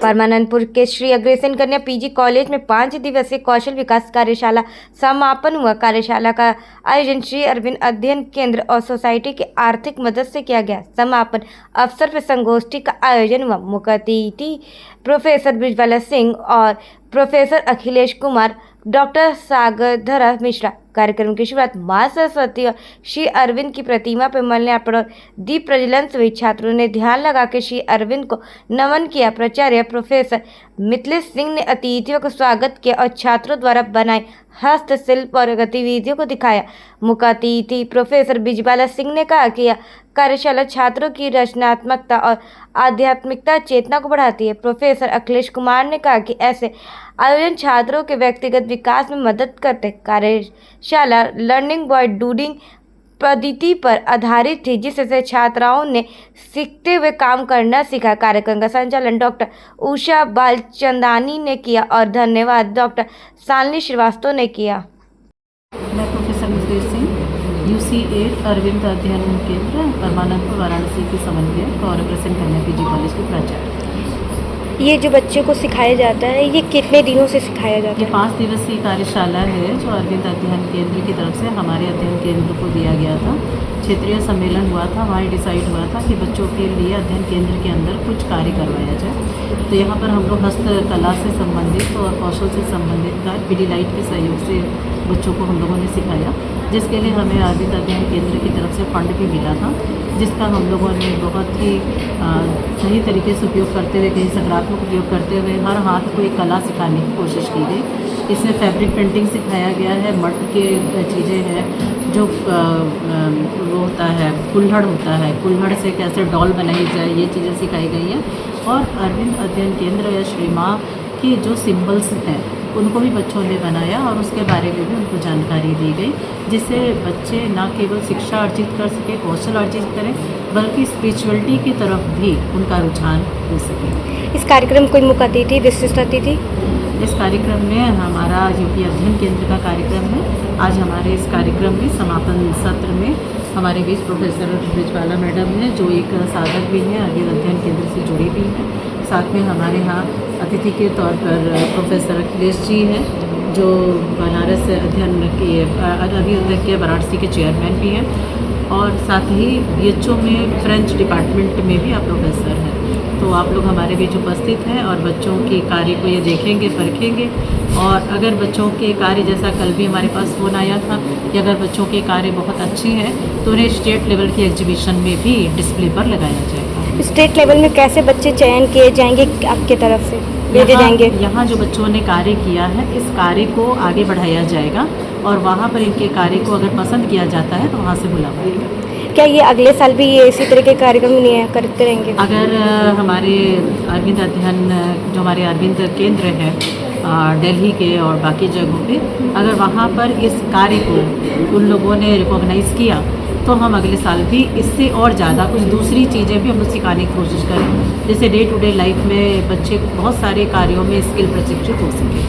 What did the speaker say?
परमानंदपुर के श्री अग्रसेन कन्या PG college में 5 दिवसीय कौशल विकास कार्यशाला समापन हुआ। कार्यशाला का आयोजन श्री अरविंद अध्ययन केंद्र और सोसाइटी की आर्थिक मदद से किया गया। समापन अवसर पर संगोष्ठी का आयोजन हुआ। मुख्य अतिथि प्रोफेसर बृजबाला सिंह और प्रोफेसर अखिलेश कुमार, डॉक्टर सागरधरा मिश्रा। कार्यक्रम की शुरुआत मां सरस्वती और श्री अरविंद की प्रतिमा पर माल्यार्पण और दीप प्रज्वलन से हुई। छात्रों ने ध्यान लगा के श्री अरविंद को नमन किया। प्राचार्य प्रोफेसर मिथिलेश सिंह ने अतिथियों का स्वागत किया और छात्रों द्वारा बनाए हस्तशिल्प और गतिविधियों को दिखाया। मुख्य अतिथि प्रोफेसर बृजबाला सिंह ने कहा कि यह कार्यशाला छात्रों की रचनात्मकता और आध्यात्मिकता चेतना को बढ़ाती है। प्रोफेसर अखिलेश कुमार ने कहा कि ऐसे आयोजन छात्रों के व्यक्तिगत विकास में मदद करते। कार्यशाला लर्निंग बाय डूइंग पद्धति पर आधारित थी, जिससे छात्राओं ने सीखते हुए काम करना सीखा। कार्यक्रम का संचालन डॉक्टर उषा बालचंदानी ने किया और धन्यवाद डॉक्टर शालिनी श्रीवास्तव ने किया। मैं प्रोफेसर मिथिलेश सिंह UC8 अरविंद अध्ययन केंद्र परमानंदपुर वाराणसी की समन्वयक और अग्रसेन कन्या पीजी कॉलेज की प्राचार्य। ये जो बच्चों को सिखाया जाता है, ये कितने दिनों से सिखाया जाता ये है? 5 दिवसीय कार्यशाला है जो अरविंद अध्ययन केंद्र की तरफ से हमारे अध्ययन केंद्र को दिया गया था। क्षेत्रीय सम्मेलन हुआ था, वहाँ डिसाइड हुआ था कि बच्चों के लिए अध्ययन केंद्र के अंदर कुछ कार्य करवाया जाए। तो यहाँ पर हम लोग हस्तकला से संबंधित और कौशल से संबंधित कार्य पीडीलाइट के सहयोग से बच्चों को हम लोगों ने सिखाया, जिसके लिए हमें अरविंद अध्ययन केंद्र की तरफ से फंड भी मिला था, जिसका हम लोगों ने बहुत ही सही तरीके से उपयोग करते हुए, कहीं सकारात्मक उपयोग करते हुए हर हाथ को एक कला सिखाने की कोशिश की गई। इसमें फैब्रिक पेंटिंग सिखाया गया है, मड के चीज़ें हैं, जो वो होता है कुल्हड़ होता है, कुल्हड़ से कैसे डॉल बनाई जाए, ये चीज़ें सिखाई गई हैं। और अरविंद अध्ययन केंद्र या श्री माँ की जो सिम्बल्स हैं उनको भी बच्चों ने बनाया और उसके बारे में भी उनको जानकारी दी गई, जिससे बच्चे न केवल शिक्षा अर्जित कर सके, कौशल अर्जित करें, बल्कि स्पिरिचुअलिटी की तरफ भी उनका रुझान हो सके। इस कार्यक्रम कोई मुख्य अतिथि, विशिष्ट अतिथि? इस कार्यक्रम में हमारा जो कि अध्ययन केंद्र का कार्यक्रम है, आज हमारे इस कार्यक्रम में समापन सत्र में हमारे बीच प्रोफेसर बृजबाला मैडम हैं, जो एक साधक भी हैं, अरविंद अध्ययन केंद्र से जुड़ी भी हैं। साथ में हमारे यहाँ अतिथि के तौर पर प्रोफेसर अखिलेश जी हैं, जो बनारस अध्ययन के अरविंद के वाराणसी के चेयरमैन भी हैं, और साथ ही BHO में फ्रेंच डिपार्टमेंट में भी आप प्रोफेसर हैं। तो आप लोग हमारे बीच उपस्थित हैं और बच्चों के कार्य को ये देखेंगे, परखेंगे, और अगर बच्चों के कार्य, जैसा कल भी हमारे पास फ़ोन आया था कि अगर बच्चों के कार्य बहुत अच्छे हैं तो उन्हें स्टेट लेवल की एग्जीबिशन में भी डिस्प्ले पर लगाया जाएगा। स्टेट लेवल में कैसे बच्चे चयन किए जाएंगे, आपके तरफ से भेजे जाएंगे? यहाँ जो बच्चों ने कार्य किया है, इस कार्य को आगे बढ़ाया जाएगा और वहाँ पर इनके कार्य को अगर पसंद किया जाता है तो वहाँ से बुलावा जाएगा। क्या ये अगले साल भी ये इसी तरह के कार्यक्रम नहीं करते रहेंगे? अगर हमारे अरविंद अध्ययन, जो हमारे अरविंद केंद्र है दिल्ली के और बाकी जगहों पे, अगर वहाँ पर इस कार्य को उन लोगों ने रिकॉग्नाइज़ किया तो हम अगले साल भी इससे और ज़्यादा कुछ दूसरी चीज़ें भी हम लोग सिखाने की कोशिश करें, जैसे डे टू डे लाइफ में बच्चे बहुत सारे कार्यों में स्किल प्रशिक्षित हो सके।